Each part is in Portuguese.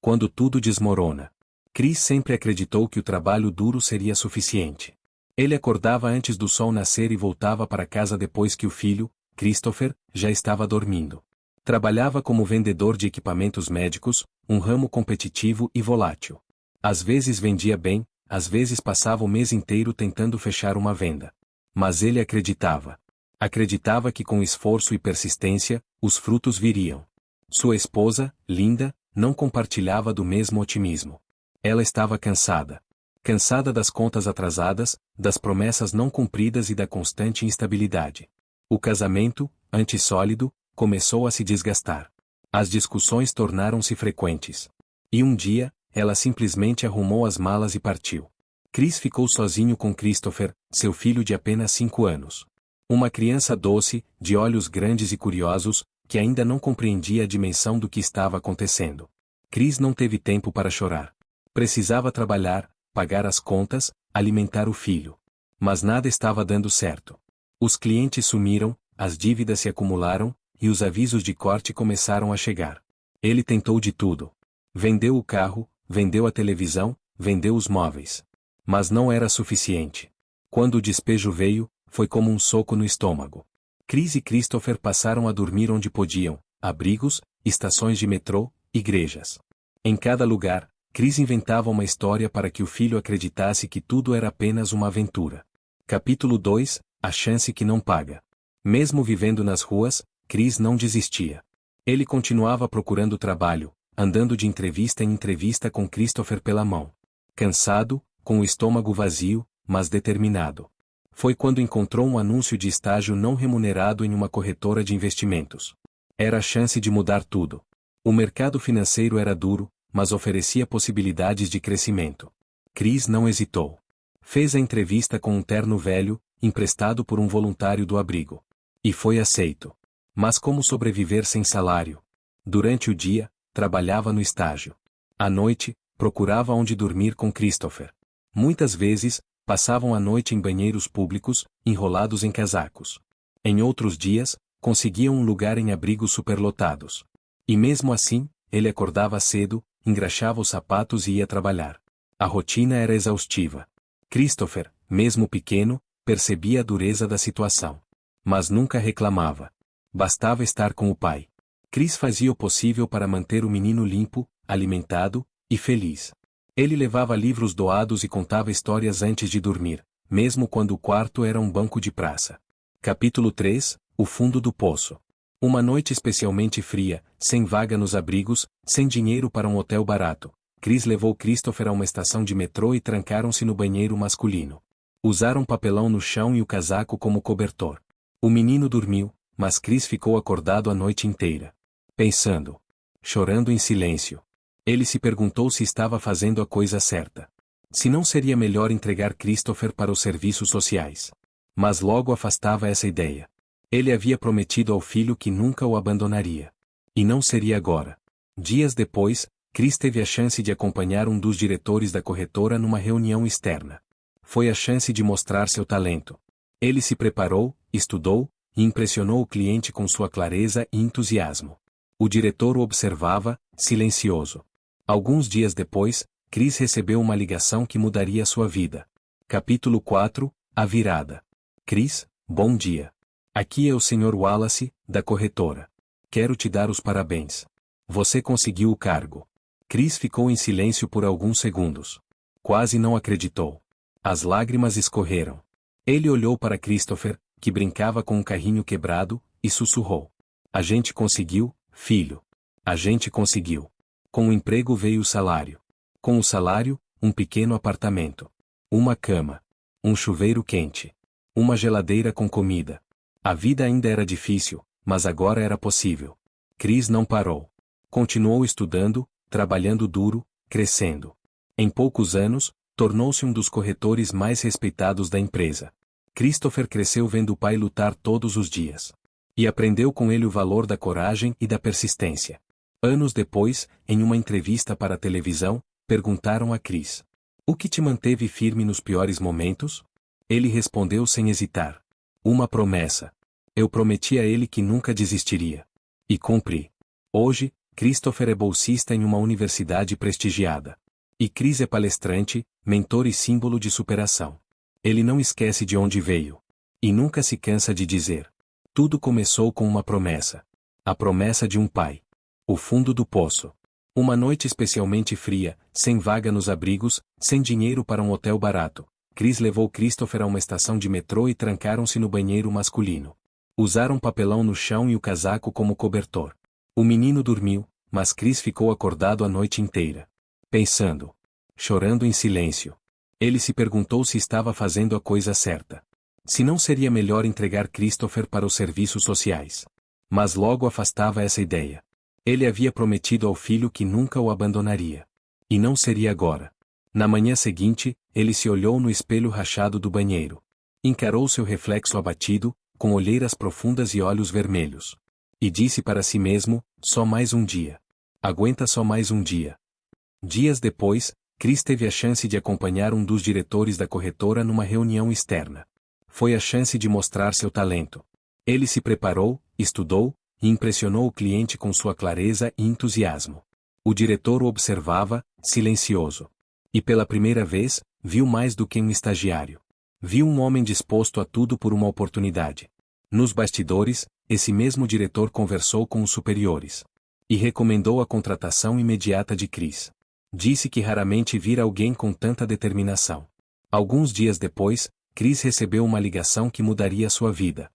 Quando tudo desmorona. Chris sempre acreditou que o trabalho duro seria suficiente. Ele acordava antes do sol nascer e voltava para casa depois que o filho, Christopher, já estava dormindo. Trabalhava como vendedor de equipamentos médicos, um ramo competitivo e volátil. Às vezes vendia bem, às vezes passava o mês inteiro tentando fechar uma venda. Mas ele acreditava. Acreditava que com esforço e persistência, os frutos viriam. Sua esposa, Linda, não compartilhava do mesmo otimismo. Ela estava cansada. Cansada das contas atrasadas, das promessas não cumpridas e da constante instabilidade. O casamento, antes sólido, começou a se desgastar. As discussões tornaram-se frequentes. E um dia, ela simplesmente arrumou as malas e partiu. Chris ficou sozinho com Christopher, seu filho de apenas 5 anos. Uma criança doce, de olhos grandes e curiosos, que ainda não compreendia a dimensão do que estava acontecendo. Chris não teve tempo para chorar. Precisava trabalhar, pagar as contas, alimentar o filho. Mas nada estava dando certo. Os clientes sumiram, as dívidas se acumularam, e os avisos de corte começaram a chegar. Ele tentou de tudo. Vendeu o carro, vendeu a televisão, vendeu os móveis. Mas não era suficiente. Quando o despejo veio, foi como um soco no estômago. Chris e Christopher passaram a dormir onde podiam, abrigos, estações de metrô, igrejas. Em cada lugar, Chris inventava uma história para que o filho acreditasse que tudo era apenas uma aventura. Capítulo 2, A chance que não paga. Mesmo vivendo nas ruas, Chris não desistia. Ele continuava procurando trabalho, andando de entrevista em entrevista com Christopher pela mão. Cansado, com o estômago vazio, mas determinado. Foi quando encontrou um anúncio de estágio não remunerado em uma corretora de investimentos. Era a chance de mudar tudo. O mercado financeiro era duro, mas oferecia possibilidades de crescimento. Chris não hesitou. Fez a entrevista com um terno velho, emprestado por um voluntário do abrigo. E foi aceito. Mas como sobreviver sem salário? Durante o dia, trabalhava no estágio. À noite, procurava onde dormir com Christopher. Muitas vezes, passavam a noite em banheiros públicos, enrolados em casacos. Em outros dias, conseguiam um lugar em abrigos superlotados. E mesmo assim, ele acordava cedo, engraxava os sapatos e ia trabalhar. A rotina era exaustiva. Christopher, mesmo pequeno, percebia a dureza da situação. Mas nunca reclamava. Bastava estar com o pai. Chris fazia o possível para manter o menino limpo, alimentado e feliz. Ele levava livros doados e contava histórias antes de dormir, mesmo quando o quarto era um banco de praça. Capítulo 3, O fundo do poço. Uma noite especialmente fria, sem vaga nos abrigos, sem dinheiro para um hotel barato. Chris levou Christopher a uma estação de metrô e trancaram-se no banheiro masculino. Usaram papelão no chão e o casaco como cobertor. O menino dormiu, mas Chris ficou acordado a noite inteira. Pensando. Chorando em silêncio. Ele se perguntou se estava fazendo a coisa certa. Se não seria melhor entregar Christopher para os serviços sociais. Mas logo afastava essa ideia. Ele havia prometido ao filho que nunca o abandonaria. E não seria agora. Dias depois, Chris teve a chance de acompanhar um dos diretores da corretora numa reunião externa. Foi a chance de mostrar seu talento. Ele se preparou, estudou, e impressionou o cliente com sua clareza e entusiasmo. O diretor o observava, silencioso. Alguns dias depois, Chris recebeu uma ligação que mudaria sua vida. Capítulo 4, A virada. Chris, bom dia. Aqui é o Sr. Wallace, da corretora. Quero te dar os parabéns. Você conseguiu o cargo. Chris ficou em silêncio por alguns segundos. Quase não acreditou. As lágrimas escorreram. Ele olhou para Christopher, que brincava com um carrinho quebrado, e sussurrou. A gente conseguiu, filho. A gente conseguiu. Com o emprego veio o salário. Com o salário, um pequeno apartamento. Uma cama. Um chuveiro quente. Uma geladeira com comida. A vida ainda era difícil, mas agora era possível. Chris não parou. Continuou estudando, trabalhando duro, crescendo. Em poucos anos, tornou-se um dos corretores mais respeitados da empresa. Christopher cresceu vendo o pai lutar todos os dias. E aprendeu com ele o valor da coragem e da persistência. Anos depois, em uma entrevista para a televisão, perguntaram a Chris: o que te manteve firme nos piores momentos? Ele respondeu sem hesitar: uma promessa. Eu prometi a ele que nunca desistiria. E cumpri. Hoje, Christopher é bolsista em uma universidade prestigiada. E Chris é palestrante, mentor e símbolo de superação. Ele não esquece de onde veio. E nunca se cansa de dizer. Tudo começou com uma promessa. A promessa de um pai. O fundo do poço. Uma noite especialmente fria, sem vaga nos abrigos, sem dinheiro para um hotel barato. Chris levou Christopher a uma estação de metrô e trancaram-se no banheiro masculino. Usaram papelão no chão e o casaco como cobertor. O menino dormiu, mas Chris ficou acordado a noite inteira. Pensando. Chorando em silêncio. Ele se perguntou se estava fazendo a coisa certa. Se não seria melhor entregar Christopher para os serviços sociais. Mas logo afastava essa ideia. Ele havia prometido ao filho que nunca o abandonaria. E não seria agora. Na manhã seguinte, ele se olhou no espelho rachado do banheiro. Encarou seu reflexo abatido, com olheiras profundas e olhos vermelhos. E disse para si mesmo, só mais um dia. Aguenta só mais um dia. Dias depois, Chris teve a chance de acompanhar um dos diretores da corretora numa reunião externa. Foi a chance de mostrar seu talento. Ele se preparou, estudou, e impressionou o cliente com sua clareza e entusiasmo. O diretor o observava, silencioso. E pela primeira vez, viu mais do que um estagiário. Viu um homem disposto a tudo por uma oportunidade. Nos bastidores, esse mesmo diretor conversou com os superiores. E recomendou a contratação imediata de Chris. Disse que raramente vira alguém com tanta determinação. Alguns dias depois, Chris recebeu uma ligação que mudaria sua vida.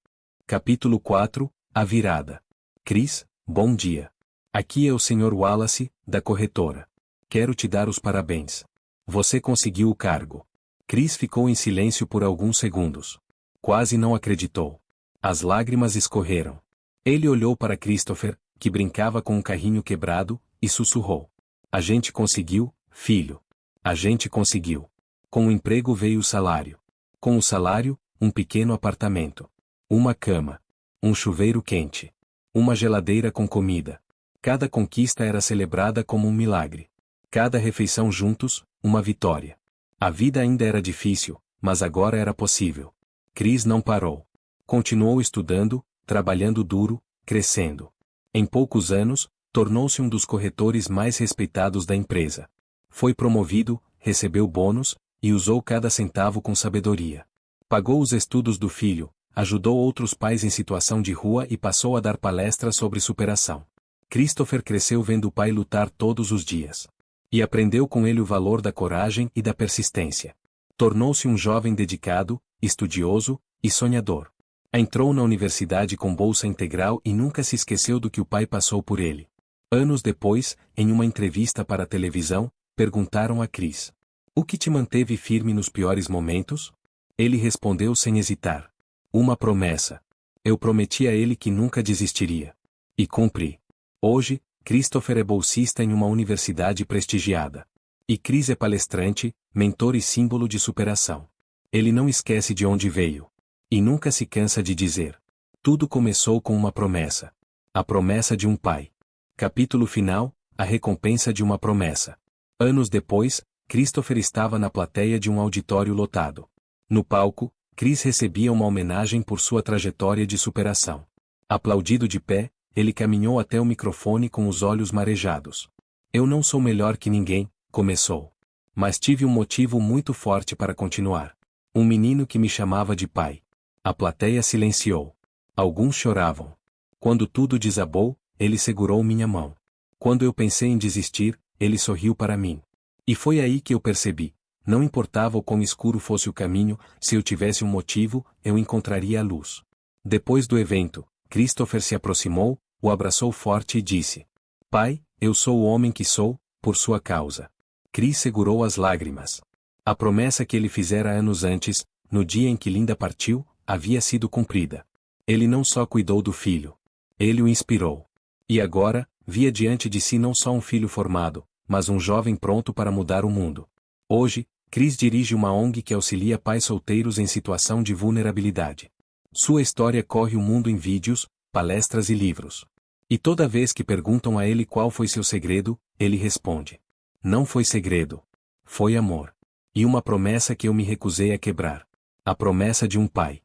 Capítulo 4, A Virada. Chris, bom dia. Aqui é o Sr. Wallace, da corretora. Quero te dar os parabéns. Você conseguiu o cargo. Chris ficou em silêncio por alguns segundos. Quase não acreditou. As lágrimas escorreram. Ele olhou para Christopher, que brincava com um carrinho quebrado, e sussurrou. A gente conseguiu, filho. A gente conseguiu. Com o emprego veio o salário. Com o salário, um pequeno apartamento. Uma cama. Um chuveiro quente. Uma geladeira com comida. Cada conquista era celebrada como um milagre. Cada refeição juntos, uma vitória. A vida ainda era difícil, mas agora era possível. Chris não parou. Continuou estudando, trabalhando duro, crescendo. Em poucos anos, tornou-se um dos corretores mais respeitados da empresa. Foi promovido, recebeu bônus, e usou cada centavo com sabedoria. Pagou os estudos do filho, ajudou outros pais em situação de rua e passou a dar palestras sobre superação. Christopher cresceu vendo o pai lutar todos os dias. E aprendeu com ele o valor da coragem e da persistência. Tornou-se um jovem dedicado, estudioso e sonhador. Entrou na universidade com bolsa integral e nunca se esqueceu do que o pai passou por ele. Anos depois, em uma entrevista para a televisão, perguntaram a Chris: o que te manteve firme nos piores momentos? Ele respondeu sem hesitar: uma promessa. Eu prometi a ele que nunca desistiria. E cumpri. Hoje, Christopher é bolsista em uma universidade prestigiada. E Chris é palestrante, mentor e símbolo de superação. Ele não esquece de onde veio. E nunca se cansa de dizer. Tudo começou com uma promessa. A promessa de um pai. Capítulo final, a recompensa de uma promessa. Anos depois, Christopher estava na plateia de um auditório lotado. No palco, Chris recebia uma homenagem por sua trajetória de superação. Aplaudido de pé, ele caminhou até o microfone com os olhos marejados. Eu não sou melhor que ninguém, começou. Mas tive um motivo muito forte para continuar. Um menino que me chamava de pai. A plateia silenciou. Alguns choravam. Quando tudo desabou, ele segurou minha mão. Quando eu pensei em desistir, ele sorriu para mim. E foi aí que eu percebi. Não importava o quão escuro fosse o caminho, se eu tivesse um motivo, eu encontraria a luz. Depois do evento, Christopher se aproximou, o abraçou forte e disse: Pai, eu sou o homem que sou, por sua causa. Chris segurou as lágrimas. A promessa que ele fizera anos antes, no dia em que Linda partiu, havia sido cumprida. Ele não só cuidou do filho. Ele o inspirou. E agora, via diante de si não só um filho formado, mas um jovem pronto para mudar o mundo. Hoje, Chris dirige uma ONG que auxilia pais solteiros em situação de vulnerabilidade. Sua história corre o mundo em vídeos, palestras e livros. E toda vez que perguntam a ele qual foi seu segredo, ele responde: não foi segredo. Foi amor. E uma promessa que eu me recusei a quebrar. A promessa de um pai.